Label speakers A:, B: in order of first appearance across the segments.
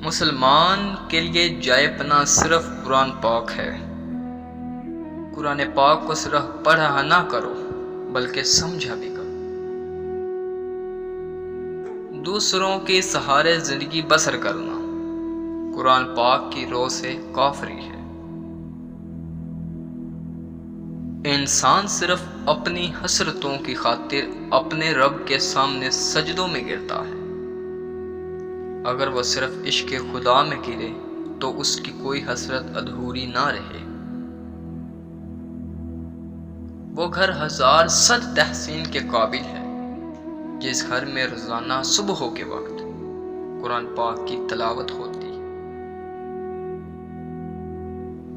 A: مسلمان کے لیے جائے پناہ صرف قرآن پاک ہے۔ قرآن پاک کو صرف پڑھا نہ کرو بلکہ سمجھا بھی کرو۔ دوسروں کے سہارے زندگی بسر کرنا قرآن پاک کی روح سے کافری ہے۔ انسان صرف اپنی حسرتوں کی خاطر اپنے رب کے سامنے سجدوں میں گرتا ہے۔ اگر وہ صرف عشق خدا میں گرے تو اس کی کوئی حسرت ادھوری نہ رہے۔ وہ گھر ہزار صد تحسین کے قابل ہے جس گھر میں روزانہ صبح کے وقت قرآن پاک کی تلاوت ہوتی۔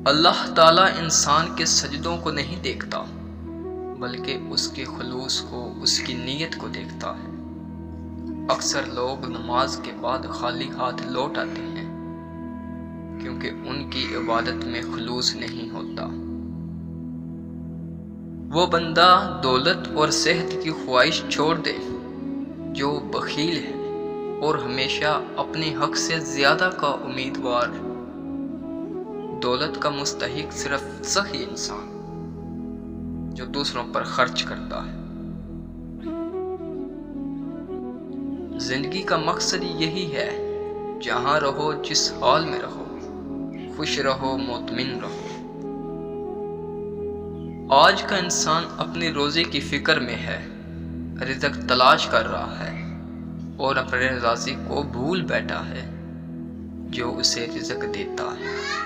A: اللہ تعالیٰ انسان کے سجدوں کو نہیں دیکھتا بلکہ اس کے خلوص کو، اس کی نیت کو دیکھتا ہے۔ اکثر لوگ نماز کے بعد خالی ہاتھ لوٹ آتے ہیں کیونکہ ان کی عبادت میں خلوص نہیں ہوتا۔ وہ بندہ دولت اور صحت کی خواہش چھوڑ دے جو بخیل ہے اور ہمیشہ اپنے حق سے زیادہ کا امیدوار۔ دولت کا مستحق صرف سخی انسان جو دوسروں پر خرچ کرتا ہے۔ زندگی کا مقصد یہی ہے، جہاں رہو، جس حال میں رہو، خوش رہو، مطمئن رہو۔ آج کا انسان اپنے روزے کی فکر میں ہے، رزق تلاش کر رہا ہے اور اپنے رازق کو بھول بیٹھا ہے جو اسے رزق دیتا ہے۔